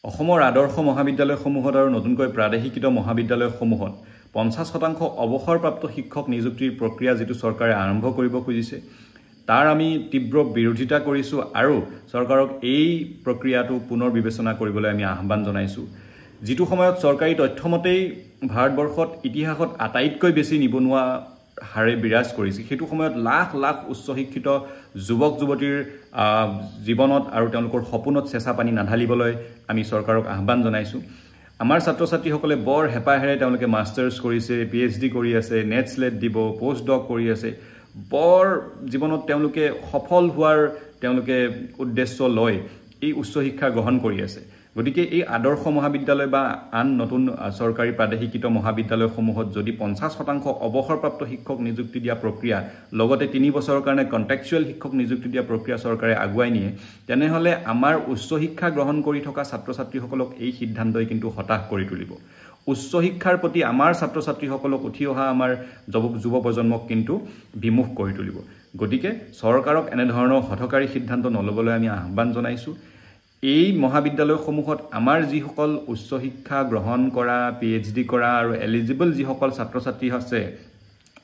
অসমৰ আদৰ্শ মহাবিদ্যালয়সমূহত আৰু নতুনকৈ প্ৰাদেশিকৃত মহাবিদ্যালয়সমূহত 50% অৱসৰপ্ৰাপ্ত শিক্ষক নিযুক্তিৰ প্ৰক্ৰিয়া যেটো চৰকাৰে আৰম্ভ কৰিব খুজিছে তাৰ আমি তীব্ৰ বিৰোধিতা কৰিছো আৰু চৰকাৰক এই প্ৰক্ৰিয়াটো পুনৰ বিবেচনা কৰিবলৈ আমি আহ্বান জনাইছো যেটো সময়ত চৰকাৰী তথ্যমতেই ভাৰতবৰ্ষত ইতিহাসত আটাইতকৈ বেছি নিবনুৱা হাৰে বিৰাজ কৰিছে হেতু সময়ত লাখ লাখ উচ্চ শিক্ষিত যুৱক যুৱতীৰ জীৱনত আৰু তেওঁলোকৰ সপোনত চেঁচা পানী নাঢালিবলৈ আমি চৰকাৰক আহ্বান জনাইছো আমাৰ ছাত্ৰ ছাত্ৰীসকলে বৰ হেপাহেৰে তেওঁলোকে মাষ্টাৰ্ছ কৰিছে পিএইচডি কৰি আছে নেট স্লেট দিব পোষ্ট ডক কৰি আছে বৰ জীৱনত তেওঁলোকে সফল হোৱাৰ তেওঁলোকে উদ্দেশ্য লয় এই উচ্চ শিক্ষা গ্ৰহণ কৰি আছে গতিকে এই আদৰ্শ মহাবিদ্যালয় বা আন নতুন চৰকাৰী প্ৰাদেশিকৃত মহাবিদ্যালয়সমূহত যদি 50% অৱসৰপ্ৰাপ্ত শিক্ষক নিযুক্তি দিয়া প্ৰক্ৰিয়া লগতে 3 বছৰৰ কাৰণে কন্ট্ৰাকচুৱেল শিক্ষক নিযুক্তি দিয়া প্ৰক্ৰিয়া চৰকাৰে আগুৱাই নিয়ে তেনেহলে আমাৰ উচ্চ শিক্ষা গ্ৰহণ কৰি থকা ছাত্ৰ ছাত্ৰীসকলক এই সিদ্ধান্তই কিন্তু হতাশ কৰি তুলিব উচ্চ শিক্ষাৰ প্ৰতি আমাৰ ছাত্ৰ ছাত্ৰীসকলক উঠি অহা আমাৰ যুৱ প্ৰজন্মক কিন্তু বিমুখ কৰি তুলিব গতিকে চৰকাৰক এনে ধৰণৰ হঠকাৰী সিদ্ধান্ত নলবলৈ আমি আহ্বান জনাইছো এই মহাবিদ্যালয়সমূহত আমাৰ যিসকল উচ্চ শিক্ষা গ্ৰহণ কৰা পিএইচডি কৰা আৰু এলিজিবল যিসকল ছাত্ৰ ছাত্ৰী আছে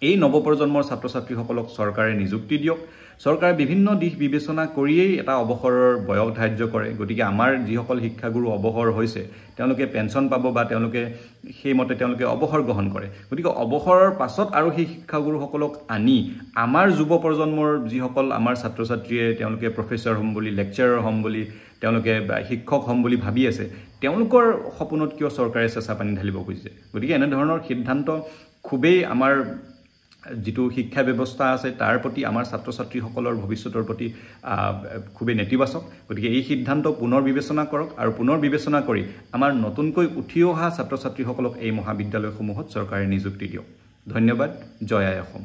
এই নৱপ্ৰজন্মৰ ছাত্ৰ ছাত্ৰীসকলক চৰকাৰে নিযুক্তি দিয়ক চৰকাৰে বিভিন্ন দিশ বিবেচনা কৰিয়েই এটা অৱসৰৰ বয়স ধাৰ্য কৰে গতিকে আমাৰ যিসকল শিক্ষাগুৰু অৱসৰ হৈছে তেওঁলোকে পেঞ্চন পাব বা তেওঁলোকে সেইমতে তেওঁলোকে অৱসৰ গ্ৰহণ কৰে গতিকে অৱসৰৰ পাছত আৰু সেই শিক্ষাগুৰুসকলক আনি আমাৰ যুৱ প্ৰজন্মৰ যিসকল আমাৰ ছাত্ৰ ছাত্ৰীয়ে তেওঁলোকে প্ৰফেসৰ হ'ম বুলি লেকচাৰাৰ হ'ম বুলি তেওঁলোকে শিক্ষক হ'ম বুলি ভাবি আছে তেওঁলোকৰ সপোনত কিয় চৰকাৰে চেঁচা পানী ঢালিব খুজিছে গতিকে এনে ধৰণৰ সিদ্ধান্ত খুবেই আমাৰ যেটো শিক্ষা ব্যৱস্থা আছে তাৰ প্ৰতি আমাৰ ছাত্ৰ ছাত্ৰীসকলৰ ভৱিষ্যতৰ প্ৰতি খুবেই নেতিবাচক গতিকে এই সিদ্ধান্ত পুনৰ বিবেচনা কৰক আৰু পুনৰ বিবেচনা কৰি আমাৰ নতুনকৈ উঠি অহা ছাত্ৰ ছাত্ৰীসকলক এই মহাবিদ্যালয়সমূহত চৰকাৰে নিযুক্তি দিয়ক ধন্যবাদ জয় আই অসম